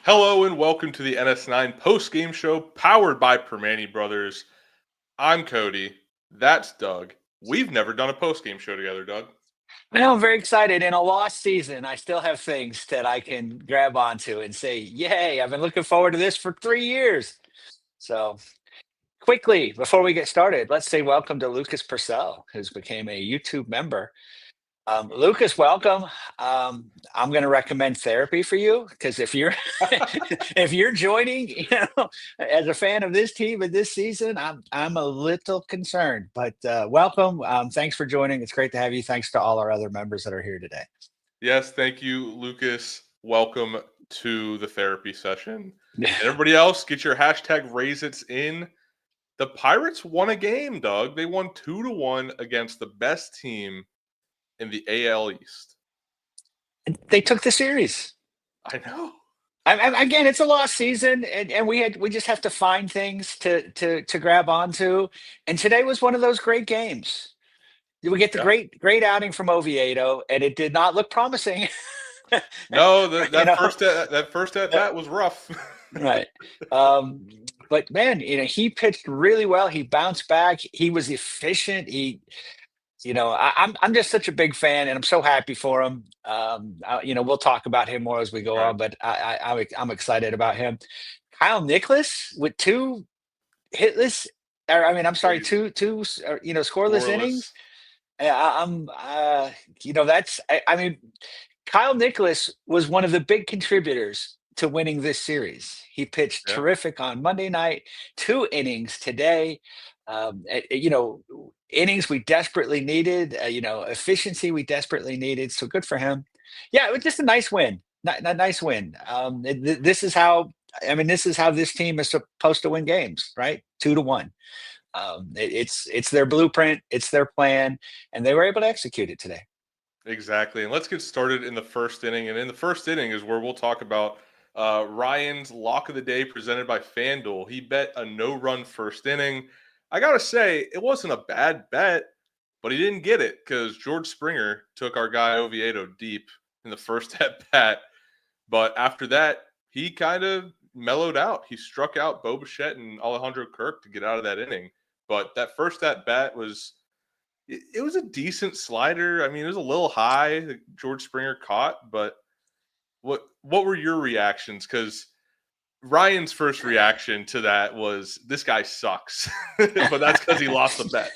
Hello and welcome to the NS9 Postgame Show powered by Primanti Brothers. I'm Cody. That's Doug. We've never done a postgame show together, Doug. Well, I'm very excited. In a lost season, I still have things that I can grab onto and say, yay, I've been looking forward to this for 3 years. So quickly, before we get started, let's say welcome to Lucas Purcell, who's became a YouTube member. Lucas, welcome. I'm going to recommend therapy for you because if you're if you're joining, as a fan of this team and this season, I'm a little concerned. But welcome. Thanks for joining. It's great to have you. Thanks to all our other members that are here today. Yes, thank you, Lucas. Welcome to the therapy session. And everybody else, get your hashtag Raisits in. The Pirates won a game, Doug. They won 2-1 against the best team in the AL East. They took the series. I know. Again, it's a lost season, and we just have to find things to grab onto. And today was one of those great games. We get the great outing from Oviedo, and it did not look promising. No, that first at bat was rough. Right. But man, he pitched really well. He bounced back. He was efficient. I'm just such a big fan, and I'm so happy for him. We'll talk about him more as we go on, but I'm excited about him. Kyle Nicholas with two scoreless innings. Kyle Nicholas was one of the big contributors to winning this series. He pitched terrific on Monday night, 2 innings today. Innings we desperately needed, efficiency we desperately needed. So good for him. Yeah, it was just a nice win. Nice win. This is how this team is supposed to win games, right? 2-1. It's their blueprint, it's their plan, and they were able to execute it today. Exactly. And let's get started in the first inning. And in the first inning is where we'll talk about Ryan's lock of the day presented by FanDuel. He bet a no-run first inning. I got to say, it wasn't a bad bet, but he didn't get it because George Springer took our guy Oviedo deep in the first at-bat. But after that, he kind of mellowed out. He struck out Bo Bichette and Alejandro Kirk to get out of that inning. But that first at-bat was a decent slider. I mean, it was a little high that George Springer caught. But what were your reactions? Because Ryan's first reaction to that was, this guy sucks. But that's because he lost the bet.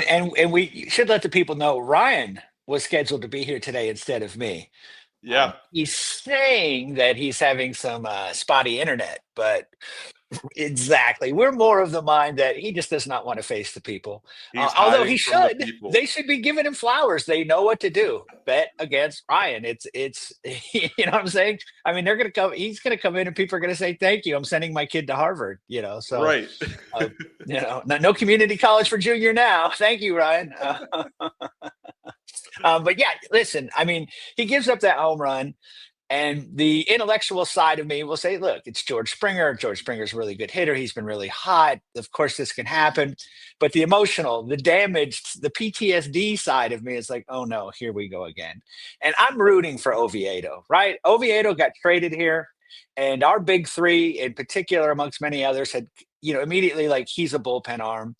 and we should let the people know Ryan was scheduled to be here today instead of me. Yeah. He's saying that he's having some spotty internet, but exactly. We're more of the mind that he just does not want to face the people. Although he should. They should be giving him flowers. They know what to do. Bet against Ryan. It's you know what I'm saying? I mean, he's gonna come in and people are gonna say, thank you. I'm sending my kid to Harvard, so right. No community college for junior now. Thank you, Ryan. But yeah, listen, I mean, he gives up that home run. And the intellectual side of me will say, look, it's George Springer. George Springer's a really good hitter. He's been really hot. Of course, this can happen. But the emotional, the damaged, the PTSD side of me is like, oh, no, here we go again. And I'm rooting for Oviedo, right? Oviedo got traded here. And our big three, in particular, amongst many others, had, immediately like, he's a bullpen arm.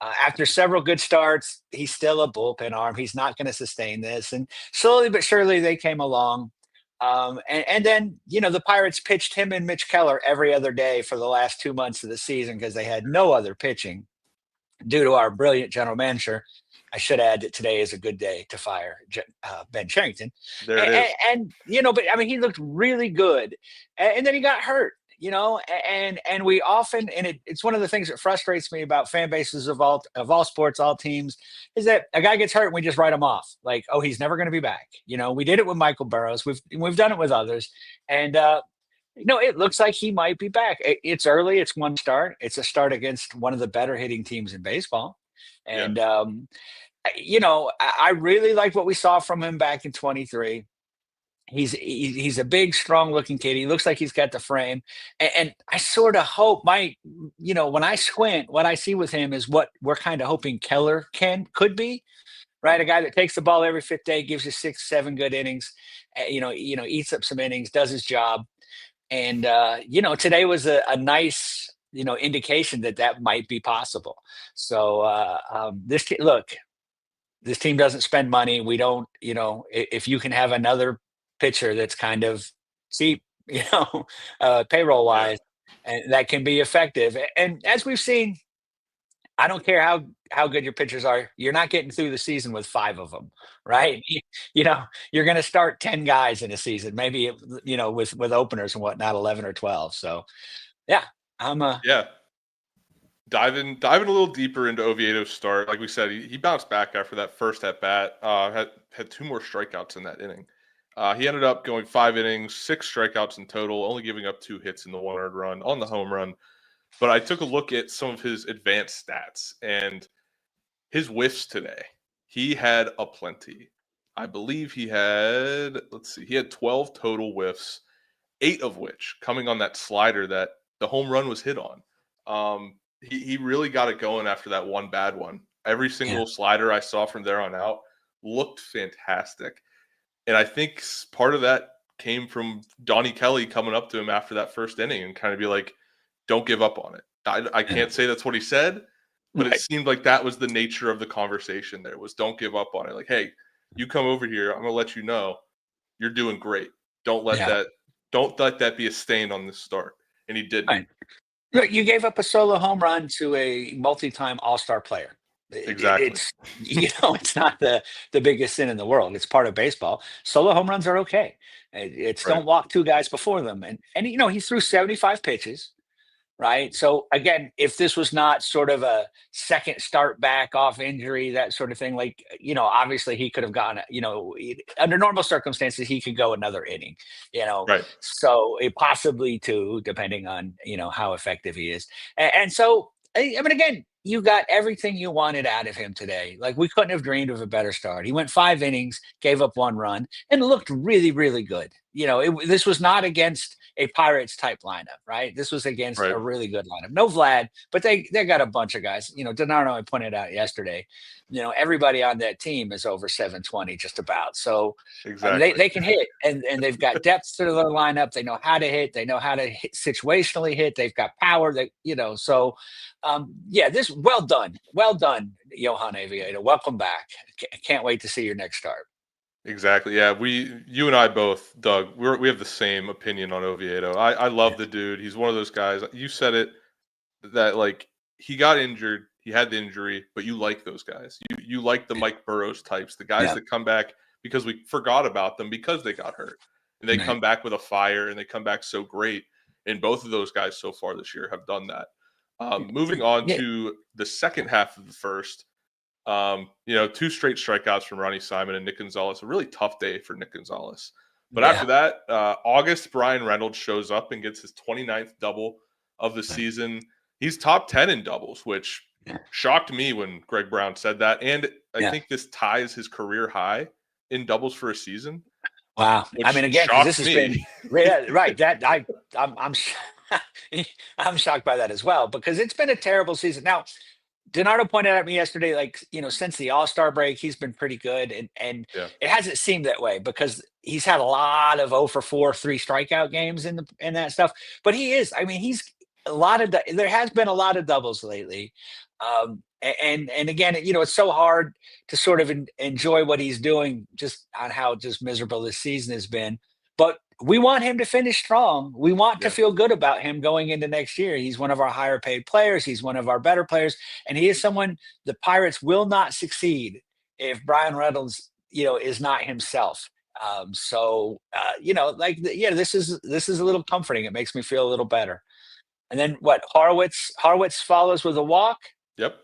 After several good starts, he's still a bullpen arm. He's not going to sustain this. And slowly but surely, they came along. And then, the Pirates pitched him and Mitch Keller every other day for the last 2 months of the season because they had no other pitching due to our brilliant general manager. I should add that today is a good day to fire Ben Cherington. There it is. But I mean, he looked really good. And then he got hurt. and we often, and it's one of the things that frustrates me about fan bases of all sports, all teams, is that a guy gets hurt and we just write him off, like, oh, he's never going to be back. We did it with Michael Burrows. We've done it with others, and it looks like he might be back. It's early. It's one start. It's a start against one of the better hitting teams in baseball, and I really like what we saw from him back in 23. He's a big, strong looking kid. He looks like he's got the frame. And I sort of hope when I squint, what I see with him is what we're kind of hoping Keller could be, right? A guy that takes the ball every fifth day, gives you 6, 7 good innings, eats up some innings, does his job. And, today was a nice, indication that might be possible. So look, this team doesn't spend money. We don't, if you can have another pitcher that's kind of cheap, payroll wise, and that can be effective. And as we've seen, I don't care how good your pitchers are, you're not getting through the season with 5 of them, right? You're going to start 10 guys in a season, maybe with openers and whatnot, 11 or 12. So yeah, diving a little deeper into Oviedo's start. Like we said, he bounced back after that first at bat. Had 2 more strikeouts in that inning. He ended up going 5 innings, 6 strikeouts in total, only giving up 2 hits in the 1 earned run on the home run. But I took a look at some of his advanced stats, and his whiffs today, he had aplenty. I believe he had 12 total whiffs, 8 of which coming on that slider that the home run was hit on. He really got it going after that one bad one. Every single slider I saw from there on out looked fantastic. And I think part of that came from Donnie Kelly coming up to him after that first inning and kind of be like, don't give up on it. I can't say that's what he said, but It seemed like that was the nature of the conversation there, was don't give up on it. Like, hey, you come over here, I'm going to let you know you're doing great. Don't let that be a stain on this start. And he didn't. Right. Look, you gave up a solo home run to a multi-time all-star player. Exactly. It's not the biggest sin in the world. It's part of baseball. Solo home runs are okay. It's don't walk 2 guys before them. And he threw 75 pitches, right? So again, if this was not sort of a second start back off injury, that sort of thing, like, obviously he could have gone, under normal circumstances, he could go another inning, so possibly 2, depending on, how effective he is. And so, I mean, again, you got everything you wanted out of him today. Like, we couldn't have dreamed of a better start. He went 5 innings, gave up 1 run, and looked really, really good. This was not against a Pirates type lineup, right? This was against a really good lineup. No Vlad, but they got a bunch of guys. DiNardo, I pointed out yesterday, everybody on that team is over 720 just about. So they can hit, and they've got depth to their lineup. They know how to hit. They know how to situationally hit. They've got power. So this well done, Johan Oviedo. Welcome back. Can't wait to see your next start. Exactly. Yeah, you and I both, Doug, we have the same opinion on Oviedo. I love the dude. He's one of those guys. You said it, that like he got injured, he had the injury, but you like those guys. You like the Mike Burrows types, the guys that come back because we forgot about them because they got hurt, and they come back with a fire, and they come back so great. And both of those guys so far this year have done that. Moving on to the second half of the first. 2 straight strikeouts from Ronnie Simon and Nick Gonzalez. A really tough day for Nick Gonzalez. But after that, August, Brian Reynolds shows up and gets his 29th double of the season. He's top 10 in doubles, which shocked me when Greg Brown said that. And I think this ties his career high in doubles for a season. Wow. I mean, again, this has been right. That I'm I'm shocked by that as well, because it's been a terrible season. Now, DiNardo pointed out to me yesterday, like, since the All-Star break, he's been pretty good. And it hasn't seemed that way because he's had a lot of 0 for 4, 3 strikeout games in that stuff. But he's there has been a lot of doubles lately. And again, it's so hard to sort of enjoy what he's doing just on how just miserable this season has been. But we want him to finish strong. We want to feel good about him going into next year. He's one of our higher paid players. He's one of our better players. And he is someone the Pirates will not succeed if Brian Reynolds, is not himself. This is a little comforting. It makes me feel a little better. And then what? Harwitz follows with a walk. Yep.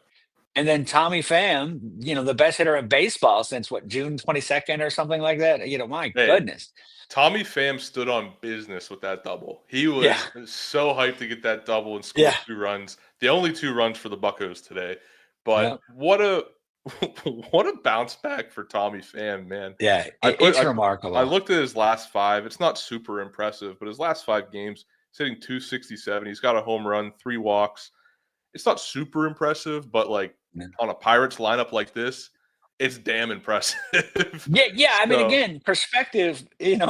And then Tommy Pham, the best hitter in baseball since June 22nd or something like that. My goodness. Tommy Pham stood on business with that double. He was so hyped to get that double and score 2 runs. The only 2 runs for the Buccos today. But what a bounce back for Tommy Pham, man. Yeah, it's remarkable. I looked at his last 5. It's not super impressive, but his last 5 games, he's hitting .267. He's got a home run, 3 walks. It's not super impressive, but on a Pirates lineup like this, it's damn impressive. Yeah. I mean, again, perspective, and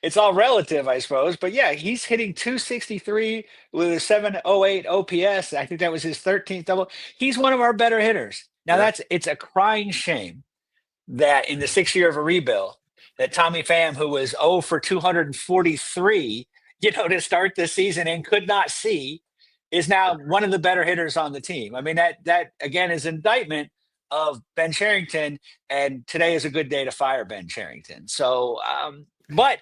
it's all relative, I suppose. But yeah, he's hitting .263 with a 708 OPS. I think that was his 13th double. He's one of our better hitters. Now it's a crying shame that in the 6th year of a rebuild, that Tommy Pham, who was 0 for 243, to start this season and could not see, is now one of the better hitters on the team. I mean, that again is an indictment of Ben Cherington, and today is a good day to fire Ben Cherington. So, but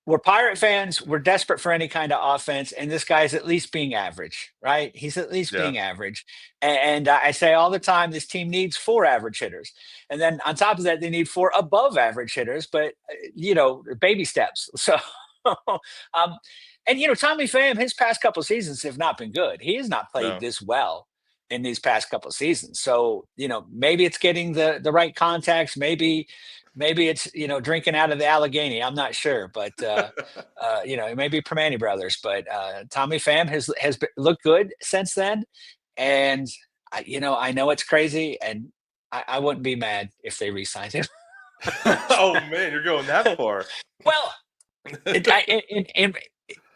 we're Pirate fans. We're desperate for any kind of offense, and this guy's at least being average, right? He's at least being average. And I say all the time, this team needs 4 average hitters. And then on top of that, they need 4 above average hitters, but, baby steps. So, and Tommy Pham, his past couple seasons have not been good. He has not played this well in these past couple seasons. So, maybe it's getting the right contacts. Maybe it's, drinking out of the Allegheny. I'm not sure, but it may be Primanti brothers, but Tommy Pham has looked good since then. And I know it's crazy, and I wouldn't be mad if they re-signed him. Oh man, you're going that far. Well,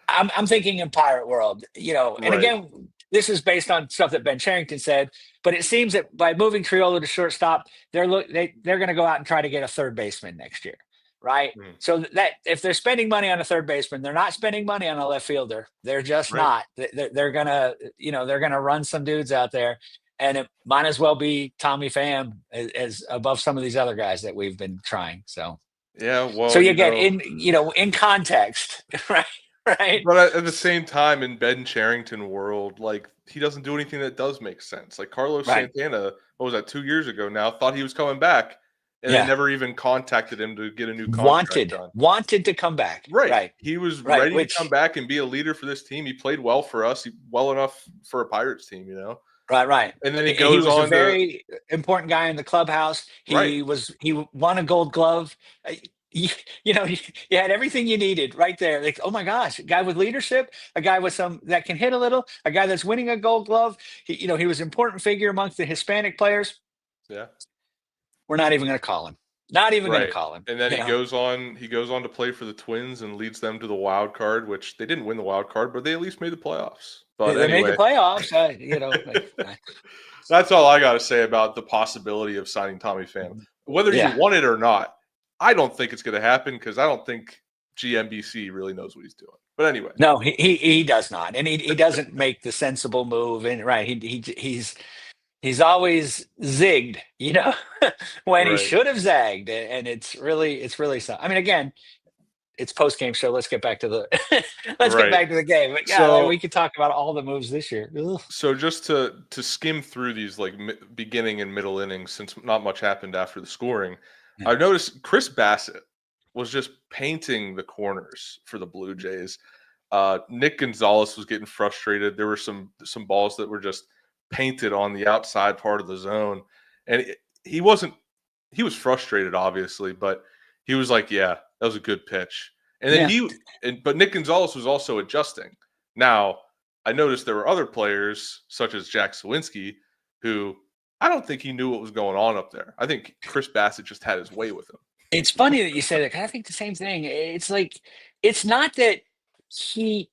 I'm thinking in Pirate world, and again, this is based on stuff that Ben Cherington said, but it seems that by moving Triolo to shortstop, they're going to go out and try to get a third baseman next year, right? So that if they're spending money on a third baseman, they're not spending money on a left fielder. They're just not. They're gonna, they're gonna run some dudes out there, and it might as well be Tommy Pham as above some of these other guys that we've been trying. So well, so you get in context, right? Right. But at the same time, in Ben Cherington world, he doesn't do anything that does make sense. Like Carlos Santana, what was that, 2 years ago now, thought he was coming back, and they never even contacted him to get a new contract wanted to come back. Right. He was ready to come back and be a leader for this team. He played well for us, well enough for a Pirates team, Right. And then he was a very important guy in the clubhouse. He won a Gold Glove. You had everything you needed right there. Like, oh my gosh, a guy with leadership, a guy with that can hit a little, a guy that's winning a Gold Glove. He was an important figure amongst the Hispanic players. Yeah. We're not even going to call him. Not even going to call him. And then he goes on to play for the Twins and leads them to the wild card, which they didn't win the wild card, but they at least made the playoffs. But they made the playoffs. That's all I got to say about the possibility of signing Tommy Pham. Whether you want it or not, I don't think it's going to happen because I don't think GMBC really knows what he's doing. But anyway, no, he does not, and he doesn't make the sensible move. And he's always zigged, when he should have zagged, and it's really something. I mean, again, it's post game show. Let's get back to the get back to the game. But we could talk about all the moves this year. Ugh. So just to skim through these beginning and middle innings, since not much happened after the scoring. I noticed Chris Bassett was just painting the corners for the Blue Jays. Nick Gonzalez was getting frustrated. There were some balls that were just painted on the outside part of the zone. And he was frustrated, obviously, but he was like, yeah, that was a good pitch. And then but Nick Gonzalez was also adjusting. Now, I noticed there were other players, such as Jack Suwinski, who I don't think he knew what was going on up there. I think Chris Bassett just had his way with him. It's funny that you say that. I think the same thing. It's like, it's not that he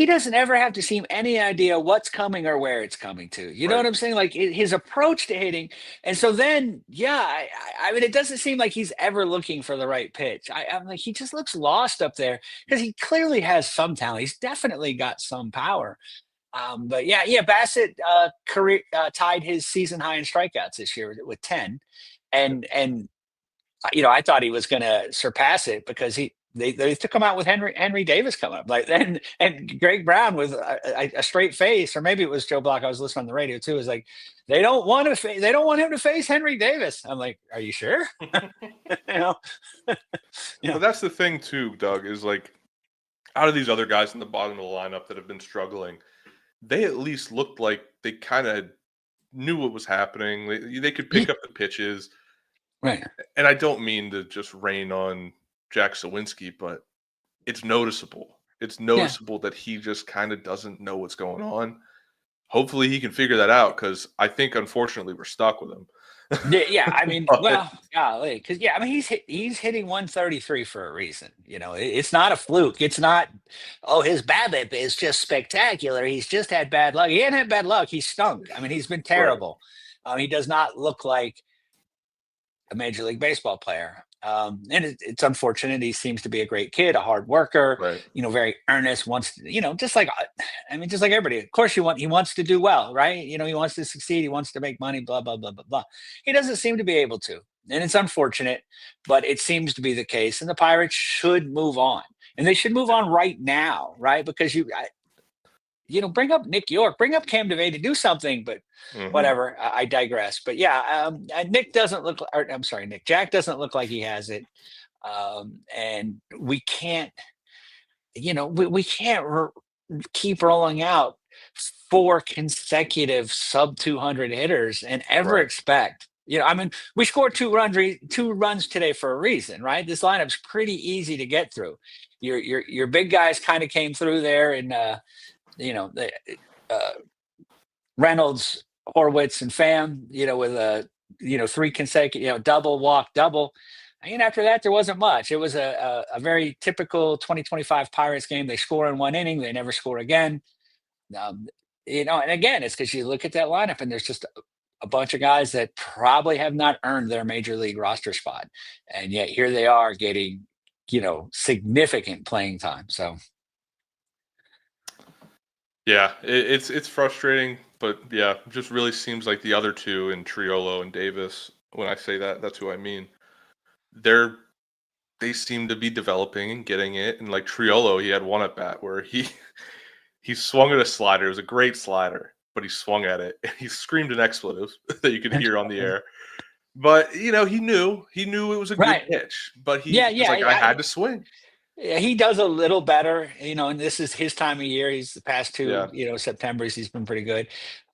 doesn't ever have to seem any idea what's coming or where it's coming to. You know what I'm saying? Like his approach to hitting. And so then, I mean, it doesn't seem like he's ever looking for the right pitch. I'm like, he just looks lost up there because he clearly has some talent. He's definitely got some power. But Bassett tied his season high in strikeouts this year with 10, and I thought he was going to surpass it because they took him out with Henry Davis coming up, like, and Greg Brown with a straight face, or maybe it was Joe Block. I was listening on the radio too. Is like they don't want him to face Henry Davis. I'm like, are you sure? you know, But that's the thing too, Doug, is like out of these other guys in the bottom of the lineup that have been struggling, they at least looked like they kind of knew what was happening. They could pick up the pitches. Right. And I don't mean to just rain on Jack Suwinski, but it's noticeable. It's noticeable that he just kind of doesn't know what's going on. Hopefully he can figure that out, because I think, unfortunately, we're stuck with him. Yeah, I mean, well, golly, because I mean, he's hitting 133 for a reason. It's not a fluke. It's not, oh, his BABIP is just spectacular. He's just had bad luck. He hadn't had bad luck. He stunk. I mean, he's been terrible. He does not look like a Major League Baseball player. And it's unfortunate. He seems to be a great kid, a hard worker, Right. Very earnest, just like everybody. Of course, he wants to do well, right? He wants to succeed. He wants to make money, blah, blah, blah, blah, blah. He doesn't seem to be able to. And it's unfortunate, but it seems to be the case. And the Pirates should move on. And they should move on right now, right? Because bring up Nick York, bring up Cam DeVay, do something, but whatever. I digress. But Nick doesn't look. I'm sorry, Nick. Jack doesn't look like he has it, and we can't. We can't keep rolling out 4 consecutive sub 200 hitters and ever expect. I mean, we scored 2 runs today for a reason, right? This lineup's pretty easy to get through. Your big guys kind of came through there, and Reynolds, Horwitz, and Pham, with 3 consecutive, double, walk, double. And after that, there wasn't much. It was a very typical 2025 Pirates game. They score in 1 inning. They never score again. And again, it's because you look at that lineup and there's just a bunch of guys that probably have not earned their major league roster spot. And yet here they are getting, significant playing time. So. Yeah, it's frustrating, but yeah, it just really seems like the other two, in Triolo and Davis, when I say that, that's who I mean. They seem to be developing and getting it. And like Triolo, he had one at bat where he swung at a slider. It was a great slider, but he swung at it and he screamed an expletive that you could hear on the air. But he knew it was a good pitch, but he was like, I had to swing. Yeah, he does a little better, and this is his time of year. He's the past 2, Septembers, he's been pretty good.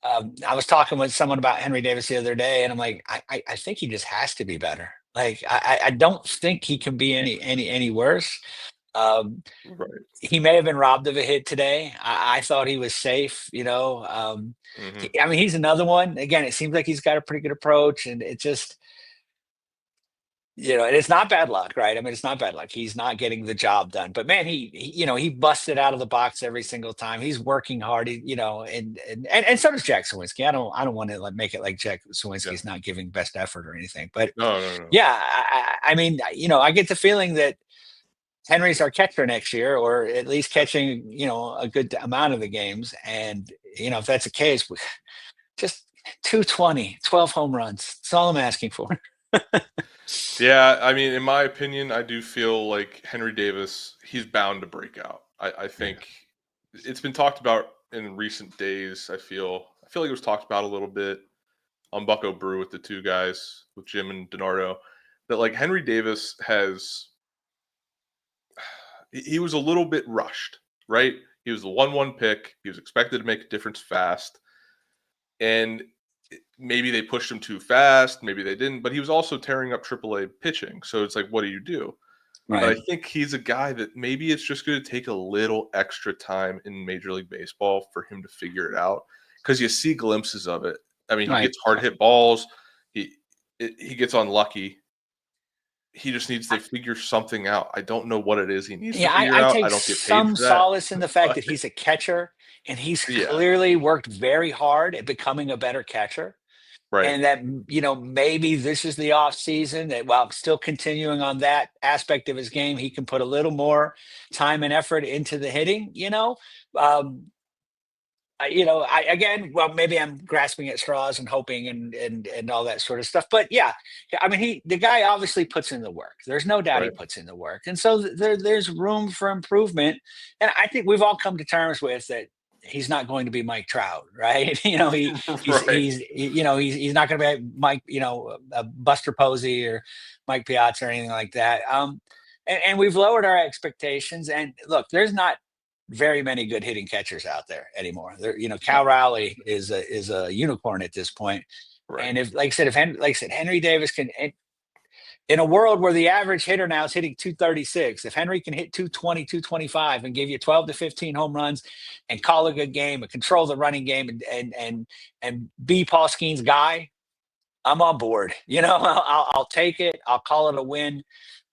I was talking with someone about Henry Davis the other day, and I'm like, I think he just has to be better. Like, I don't think he can be any worse. He may have been robbed of a hit today. I thought he was safe, I mean, he's another one. Again, it seems like he's got a pretty good approach, and it just, and it's not bad luck, right? I mean, it's not bad luck. He's not getting the job done, but man, he busted out of the box every single time. He's working hard, and so does Jack Suwinski. I don't want to make it like Jack Suwinski's not giving best effort or anything, but no. Yeah, I mean, I get the feeling that Henry's our catcher next year, or at least catching, a good amount of the games. And, if that's the case, just 220, 12 home runs. That's all I'm asking for. Yeah, I mean, in my opinion, I do feel like Henry Davis, he's bound to break out. I think it's been talked about in recent days. I feel like it was talked about a little bit on Bucko Brew with the 2 guys, with Jim and DiNardo, that like Henry Davis he was a little bit rushed, right? He was the 1-1 pick. He was expected to make a difference fast. And maybe they pushed him too fast. Maybe they didn't. But he was also tearing up AAA pitching. So it's like, what do you do? Right. But I think he's a guy that maybe it's just going to take a little extra time in Major League Baseball for him to figure it out. Because you see glimpses of it. I mean, he gets hard hit balls. He gets unlucky. He just needs to figure something out. I don't know what it is he needs to figure out. I don't take get some solace in the fact that he's a catcher, and he's clearly worked very hard at becoming a better catcher. Right. And that, maybe this is the off season that, while still continuing on that aspect of his game, he can put a little more time and effort into the hitting, Maybe I'm grasping at straws and hoping and all that sort of stuff. But yeah, I mean, the guy obviously puts in the work. There's no doubt he Right. puts in the work, and so there's room for improvement. And I think we've all come to terms with that. He's not going to be Mike Trout, right? Right. He's not going to be Mike, Buster Posey or Mike Piazza or anything like that. And we've lowered our expectations. And look, there's not very many good hitting catchers out there anymore. Cal Rowley is a unicorn at this point. Right. And if, like I said, Henry Davis can, in a world where the average hitter now is hitting 236, if Henry can hit 220, 225 and give you 12 to 15 home runs and call a good game and control the running game and be Paul Skeen's guy, I'm on board. I'll take it. I'll call it a win.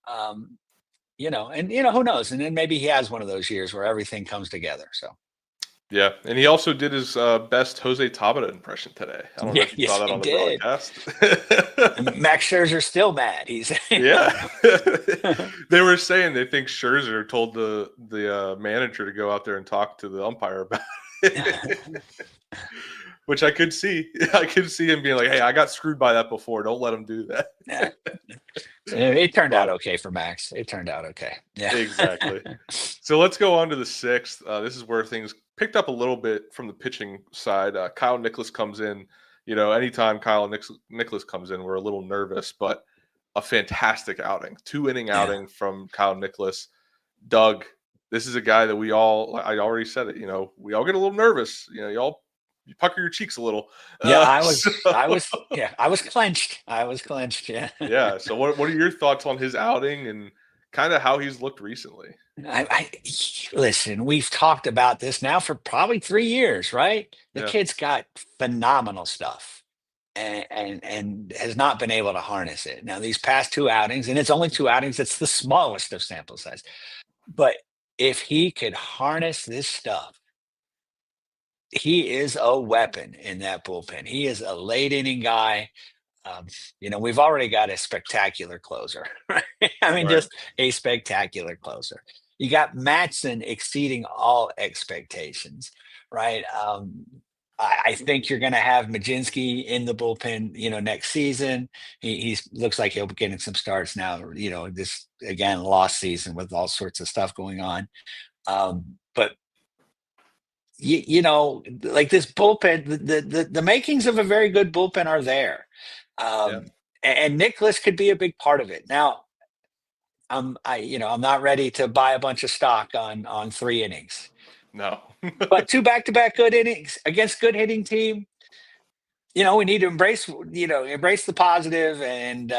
Who knows? And then maybe he has one of those years where everything comes together. So. Yeah, and he also did his best Jose Tabata impression today. I don't know if you saw that on the broadcast. Max Scherzer's still mad. Yeah. They were saying they think Scherzer told the manager to go out there and talk to the umpire about it. Which I could see. I could see him being like, "Hey, I got screwed by that before. Don't let him do that." Yeah. It turned out okay for Max. It turned out okay. Yeah, exactly. So let's go on to the sixth. This is where things picked up a little bit from the pitching side. Kyle Nicholas comes in. Anytime Kyle Nicholas comes in, we're a little nervous, but a fantastic outing. 2-inning outing from Kyle Nicholas. Doug, this is a guy that I already said it, we all get a little nervous. You pucker your cheeks a little. Yeah, I was clenched. Yeah. Yeah. So what are your thoughts on his outing and kind of how he's looked recently? Listen, we've talked about this now for probably 3 years, right? The kid's got phenomenal stuff and has not been able to harness it. Now, these past 2 outings, and it's only 2 outings, it's the smallest of sample size. But if he could harness this stuff, he is a weapon in that bullpen. He is a late inning guy. We've already got a spectacular closer. Right? I mean, just a spectacular closer. You got Mattson exceeding all expectations, right? I think you're going to have Majinski in the bullpen, next season. He looks like he'll be getting some starts now. This again lost season with all sorts of stuff going on. But like this bullpen, the makings of a very good bullpen are there. And Nicholas could be a big part of it. Now, I'm not ready to buy a bunch of stock on 3 innings. No. But 2 back-to-back good innings against good hitting team. We need to embrace the positive and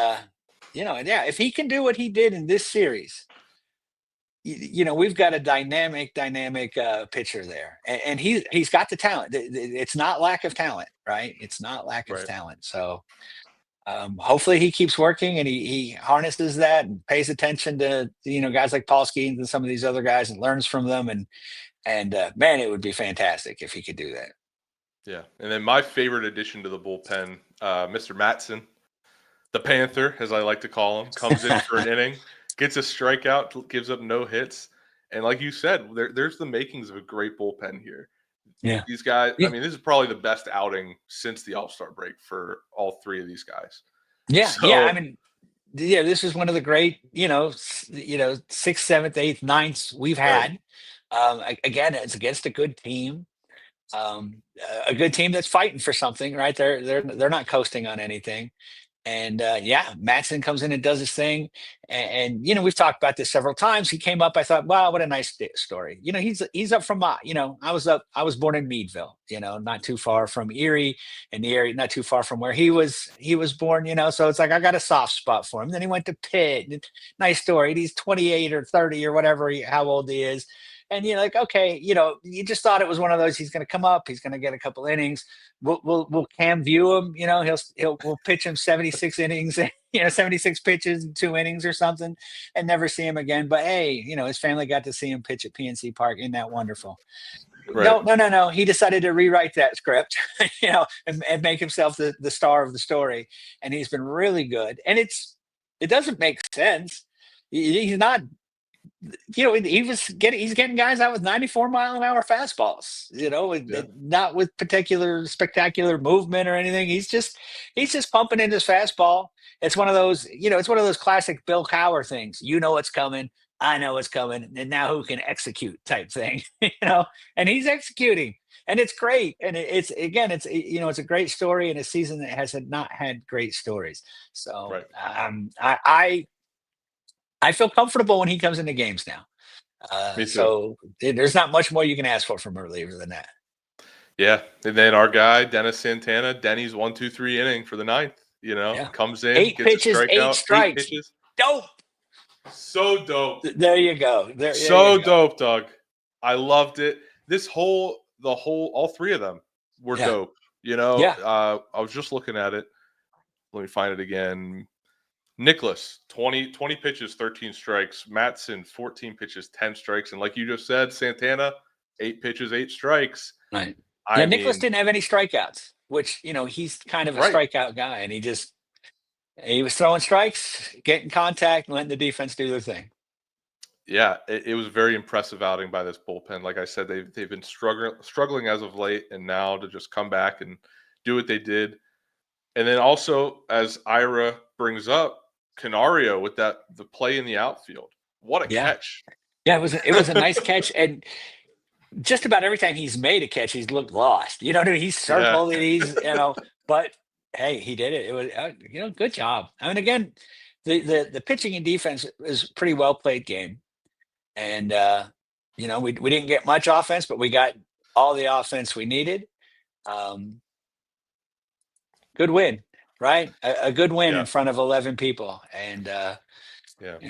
if he can do what he did in this series, we've got a dynamic pitcher there, and he's got the talent. It's not lack of talent, right? It's not lack of talent. So hopefully he keeps working and he harnesses that and pays attention to guys like Paul Skeens and some of these other guys and learns from them. And man, it would be fantastic if he could do that. Yeah, and then my favorite addition to the bullpen, Mr. Mattson, the Panther, as I like to call him, comes in for an inning. Gets a strikeout, gives up no hits. And like you said, there's the makings of a great bullpen here. Yeah. These guys, I mean, this is probably the best outing since the All-Star break for all 3 of these guys. Yeah. I mean, this is one of the great, 6th, 7th, 8th, 9th we've had. Again, it's against a good team. A good team that's fighting for something, right? They're not coasting on anything. And Mattson comes in and does his thing. And we've talked about this several times. He came up, I thought, wow, what a nice story. He's up from, I was born in Meadville, not too far from Erie, and the area, not too far from where he was born, so it's like, I got a soft spot for him. Then he went to Pitt. Nice story. He's 28 or 30 or whatever, how old he is. And you're like, okay, you just thought it was one of those. He's going to come up. He's going to get a couple innings. We'll Cam view him. We'll pitch him 76 innings. 76 pitches in 2 innings or something, and never see him again. But hey, his family got to see him pitch at PNC Park. Isn't that wonderful? Right. No. He decided to rewrite that script, and make himself the star of the story. And he's been really good. And it doesn't make sense. He's not he's getting guys out with 94-mile-an-hour fastballs, not with particular spectacular movement or anything. He's just pumping in his fastball. It's one of those, it's one of those classic Bill Cowher things. You know what's coming. I know what's coming. And now who can execute type thing, and he's executing, and it's great. And it's a great story in a season that has not had great stories. So Right. I feel comfortable when he comes into games now. Me too. So there's not much more you can ask for from a reliever than that. Yeah. And then our guy, Dennis Santana, Denny's 1, 2, 3 inning for the ninth, comes in, 8 gets pitches, a strikeout, 8 strikes. 8 pitches. Dope. So dope. There you go. So dope, Doug. I loved it. All three of them were dope. I was just looking at it. Let me find it again. Nicholas, 20 pitches, 13 strikes. Mattson, 14 pitches, 10 strikes. And like you just said, Santana, 8 pitches, 8 strikes. Right. Nicholas didn't have any strikeouts, which, he's kind of a strikeout guy. And he was throwing strikes, getting contact, and letting the defense do their thing. Yeah, it was a very impressive outing by this bullpen. Like I said, they've been struggling as of late, and now to just come back and do what they did. And then also, as Ira brings up, Canario with the play in the outfield. What a catch. Yeah, it was a nice catch. And just about every time he's made a catch, he's looked lost. He's circled it, but hey, he did it. It was, good job. I mean, again, the pitching and defense is a pretty well played game. And, we didn't get much offense, but we got all the offense we needed. Good win, right? A good win in front of 11 people. And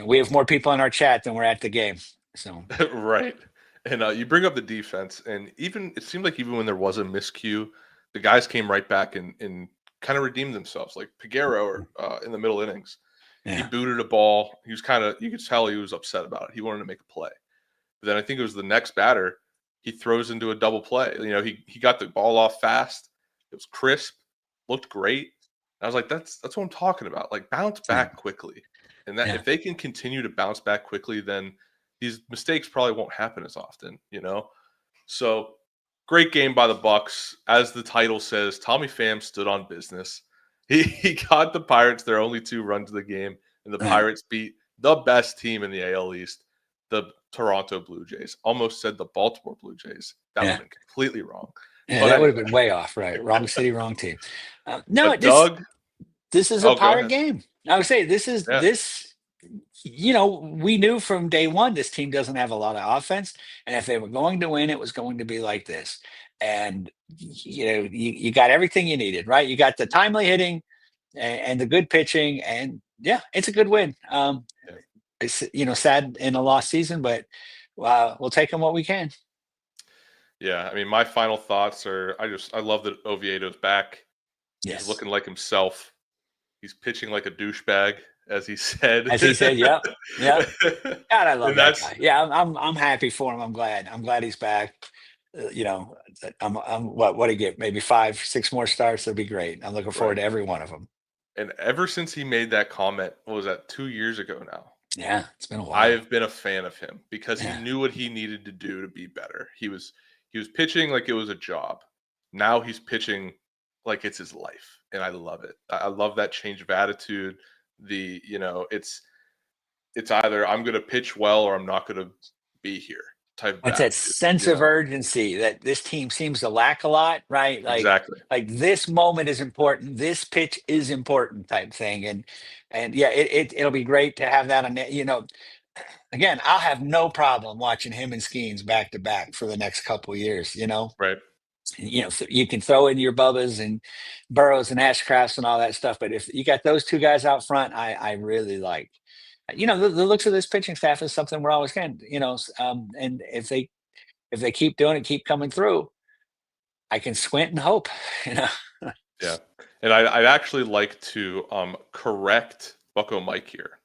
we have more people in our chat than we're at the game. So right. And you bring up the defense, and it seemed like even when there was a miscue, the guys came right back and kind of redeemed themselves. Like Peguero in the middle innings, he booted a ball. He was you could tell he was upset about it. He wanted to make a play. But then I think it was the next batter, he throws into a double play. He got the ball off fast. It was crisp, looked great. And I was like, that's what I'm talking about. Like, bounce back quickly. And that if they can continue to bounce back quickly, then these mistakes probably won't happen as often, So great game by the Bucs. As the title says, Tommy Pham stood on business. He got the Pirates their only 2 runs of the game, and the Pirates beat the best team in the AL East, the Toronto Blue Jays. Almost said the Baltimore Blue Jays. That would have been completely wrong. Yeah, but that would have been way off, right? Wrong city, wrong team. This is a Pirate game. I would say this. We knew from day one this team doesn't have a lot of offense, and if they were going to win, it was going to be like this. And you got everything you needed, right? You got the timely hitting and the good pitching, and it's a good win. It's sad in a lost season, but we'll take them what we can. Yeah, I mean, my final thoughts are I love that Oviedo's back. Yes. He's looking like himself. He's pitching like a douchebag, as he said. Yeah. God, I love that guy. Yeah, I'm happy for him. I'm glad he's back. I'm what do you get? Maybe 5, 6 more starts. That'd be great. I'm looking forward to every one of them. And ever since he made that comment, what was that, 2 years ago now? Yeah, it's been a while. I've been a fan of him because he knew what he needed to do to be better. He was pitching like it was a job. Now he's pitching like it's his life, and I love it. I love that change of attitude. It's either I'm going to pitch well or I'm not going to be here type of It's attitude, that sense of urgency that this team seems to lack a lot, right? Like, exactly. Like this moment is important. This pitch is important type thing. And it'll be great to have that on, again, I'll have no problem watching him and Skeens back to back for the next couple of years, Right. You can throw in your Bubbas and Burrows and Ashcrafts and all that stuff. But if you got those 2 guys out front, I really like. The looks of this pitching staff is something we're always going to, and if they keep doing it, keep coming through, I can squint and hope, Yeah. And I'd actually like to correct Bucko Mike here,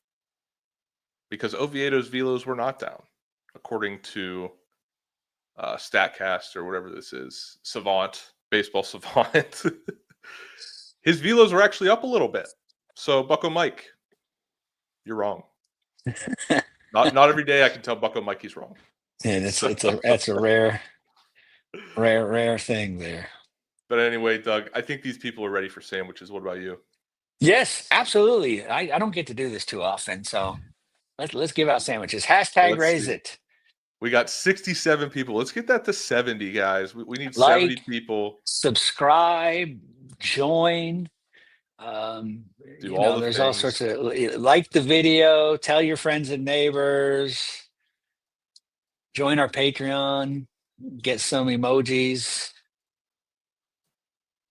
because Oviedo's velos were not down, according to StatCast or whatever this is, Savant, Baseball Savant. His velos were actually up a little bit. So Bucko Mike, you're wrong. Not every day I can tell Bucko Mike he's wrong. And it's a rare thing there. But anyway, Doug, I think these people are ready for sandwiches. What about you? Yes, absolutely. I don't get to do this too often, so let's give out sandwiches. Hashtag raise it. We got 67 people. Let's get that to 70, guys. We need 70 people. Subscribe, join. There's all sorts of, like the video, tell your friends and neighbors, join our Patreon, get some emojis.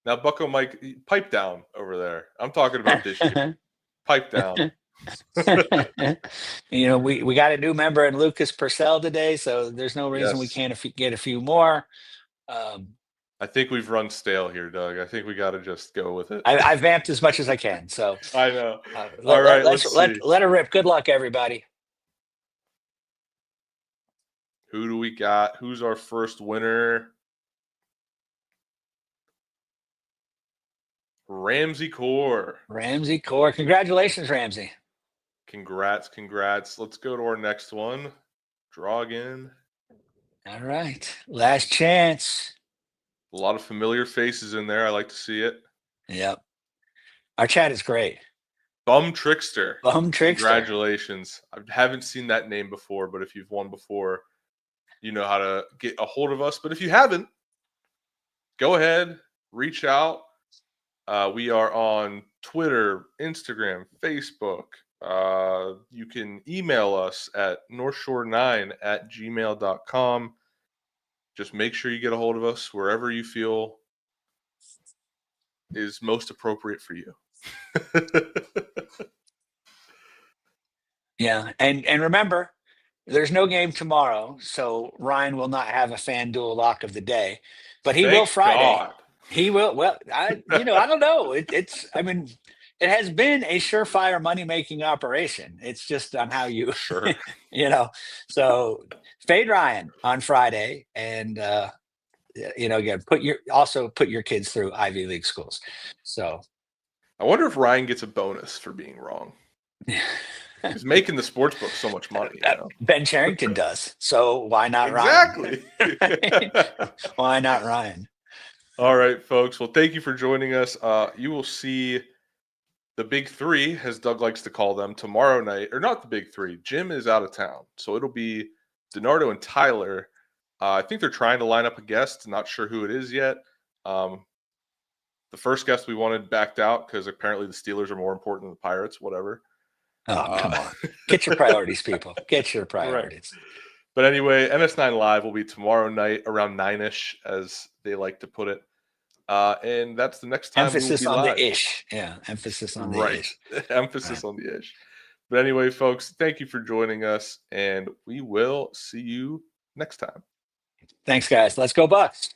Now, Bucko Mike, pipe down over there. I'm talking about this year. Pipe down. We got a new member in Lucas Purcell today, so there's no reason we can't get a few more. I think we've run stale here, Doug. I think we got to just go with it. I've vamped as much as I can, so I know. All right, let her rip. Good luck, everybody. Who do we got? Who's our first winner? Ramsey Core. Congratulations, Ramsey. Congrats. Let's go to our next one. Draw again. All right. Last chance. A lot of familiar faces in there. I like to see it. Yep. Our chat is great. Bum Trickster. Congratulations. I haven't seen that name before, but if you've won before, you know how to get a hold of us. But if you haven't, go ahead, reach out. We are on Twitter, Instagram, Facebook. You can email us at northshore9@gmail.com. Just make sure you get a hold of us wherever you feel is most appropriate for you. Yeah, and remember, there's no game tomorrow, so Ryan will not have a FanDuel lock of the day, but he will Friday. God. He will. Well, I don't know. It has been a surefire money-making operation. It's just on how you, sure. So fade Ryan on Friday, and again, put your kids through Ivy League schools. So I wonder if Ryan gets a bonus for being wrong. He's making the sports book so much money. Ben Charrington does. So why not Ryan? Exactly. Why not Ryan? All right, folks. Well, thank you for joining us. You will see the big three, as Doug likes to call them, tomorrow night. Or not the big three. Jim is out of town. So it'll be DiNardo and Tyler. I think they're trying to line up a guest. Not sure who it is yet. The first guest we wanted backed out because apparently the Steelers are more important than the Pirates. Whatever. Oh, come on. Get your priorities, people. Get your priorities. Right. But anyway, NS9 Live will be tomorrow night around 9-ish, as they like to put it. And that's the next time. Emphasis we'll on live. the ish. Yeah, emphasis on the ish. Emphasis on the ish. But anyway, folks, thank you for joining us, and we will see you next time. Thanks, guys. Let's go Bucs.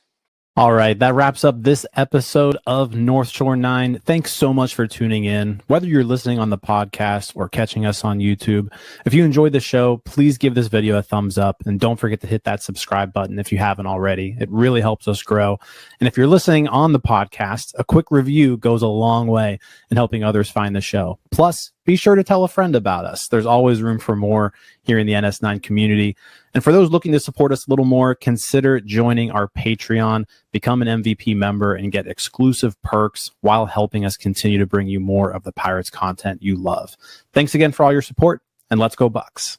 All right, that wraps up this episode of North Shore 9. Thanks so much for tuning in. Whether you're listening on the podcast or catching us on YouTube, if you enjoyed the show, please give this video a thumbs up and don't forget to hit that subscribe button if you haven't already. It really helps us grow. And if you're listening on the podcast, a quick review goes a long way in helping others find the show. Plus, be sure to tell a friend about us. There's always room for more here in the NS9 community. And for those looking to support us a little more, consider joining our Patreon, become an MVP member, and get exclusive perks while helping us continue to bring you more of the Pirates content you love. Thanks again for all your support, and let's go Bucs.